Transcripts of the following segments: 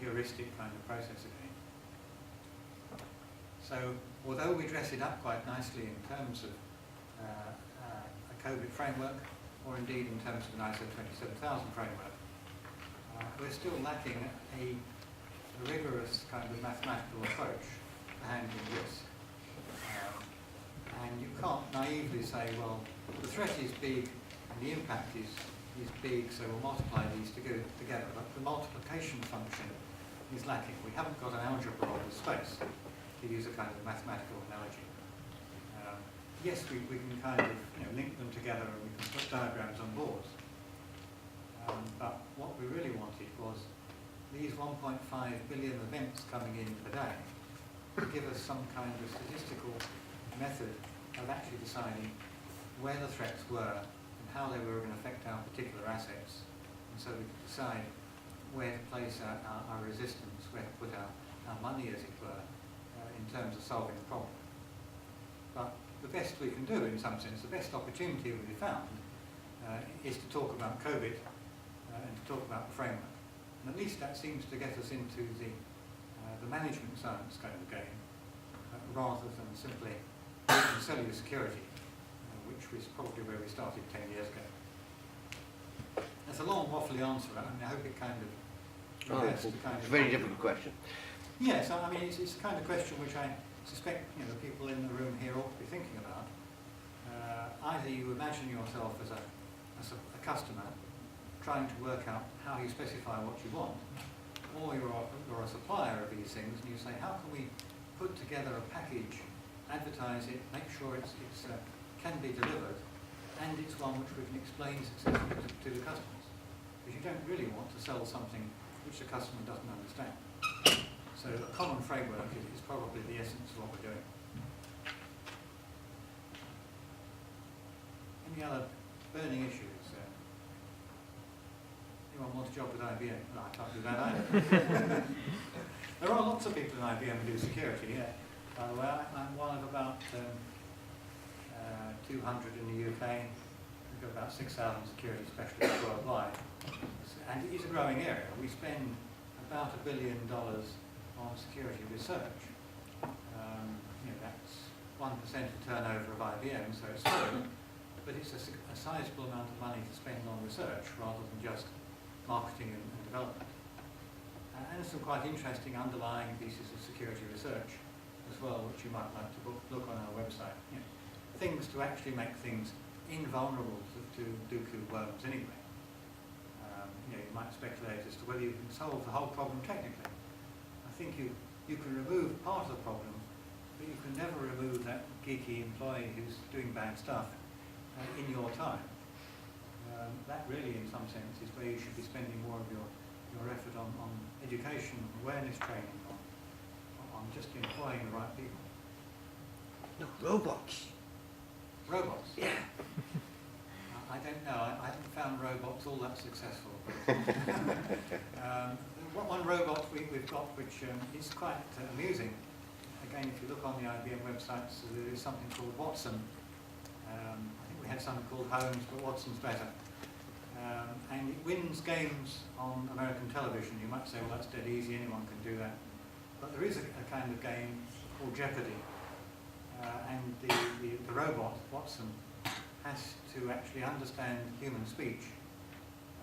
heuristic kind of process again. So although we dress it up quite nicely in terms of a COVID framework, or indeed in terms of an ISO 27000 framework, we're still lacking a rigorous kind of mathematical approach to handling risk. And you can't naively say, well, the threat is big and the impact is big, so we'll multiply these together. But the multiplication function is lacking. We haven't got an algebra of the space, to use a kind of mathematical analogy. Yes, we can kind of link them together and we can put diagrams on boards. But what we really wanted was these 1.5 billion events coming in per day to give us some kind of statistical method of actually deciding where the threats were and how they were going to affect our particular assets, and so we could decide where to place our resistance, where to put our money, as it were, in terms of solving the problem. But the best we can do, in some sense, the best opportunity we found is to talk about COVID and to talk about the framework. And at least that seems to get us into the management science kind of game, rather than simply cellular security, which was probably where we started 10 years ago. That's a long, waffly answer. I mean, I hope it kind of it's a very difficult question. Yes, I mean, it's the kind of question which I suspect the people in the room here ought to be thinking about. Either you imagine yourself as a customer trying to work out how you specify what you want, or you're a supplier of these things and you say, how can we put together a package, advertise it, make sure it can be delivered, and it's one which we can explain successfully to the customers. Because you don't really want to sell something which the customer doesn't understand. So a common framework is probably the essence of what we're doing. Any other burning issues? Anyone wants a job with IBM? No, I can't do that either. There are lots of people in IBM who do security, yeah. By the way, I'm one of about 200 in the UK. We've got about 6,000 security specialists worldwide. And it is a growing area. We spend about $1 billion on security research. That's 1% of turnover of IBM, so it's small, but it's a sizable amount of money to spend on research rather than just marketing and development. And some quite interesting underlying pieces of security research as well, which you might like to look on our website. Things to actually make things invulnerable to Dooku worms anyway. You might speculate as to whether you can solve the whole problem technically. I think you can remove part of the problem, but you can never remove that geeky employee who's doing bad stuff in your time. That really, in some sense, is where you should be spending more of your effort on education, awareness training, on just employing the right people. No, robots. Robots? Yeah. I don't know. I haven't found robots all that successful. One robot we've got, which is quite amusing. Again, if you look on the IBM websites, there is something called Watson. I think we had something called Holmes, but Watson's better. And it wins games on American television. You might say, well, that's dead easy, anyone can do that. But there is a kind of game called Jeopardy. And the robot, Watson, has to actually understand human speech.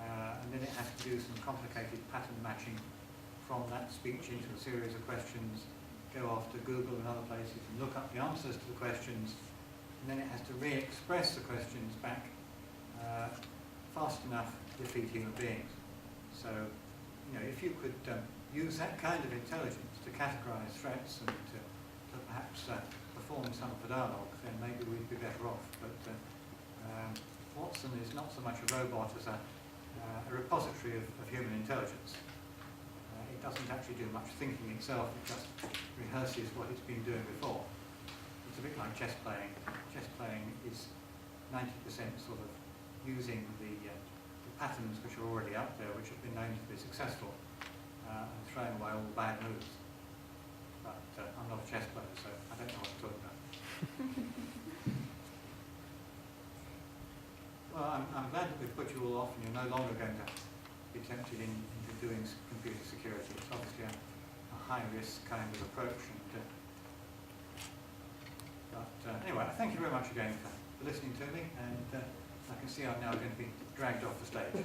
And then it has to do some complicated pattern matching from that speech into a series of questions, go off to Google and other places and look up the answers to the questions, and then it has to re-express the questions back fast enough to defeat human beings. So, if you could use that kind of intelligence to categorize threats and to perhaps perform some of the dialogue, then maybe we'd be better off. But Watson is not so much a robot as a repository of human intelligence. It doesn't actually do much thinking itself, it just rehearses what it's been doing before. It's a bit like chess playing. Chess playing is 90% sort of using the patterns which are already out there, which have been known to be successful, and throwing away all the bad moves. But I'm not a chess player, so I don't know what to talk about. Well, I'm glad that we've put you all off and you're no longer going to be tempted into doing computer security. It's obviously high-risk kind of approach. And, anyway, thank you very much again for listening to me, and I can see I'm now going to be dragged off the stage.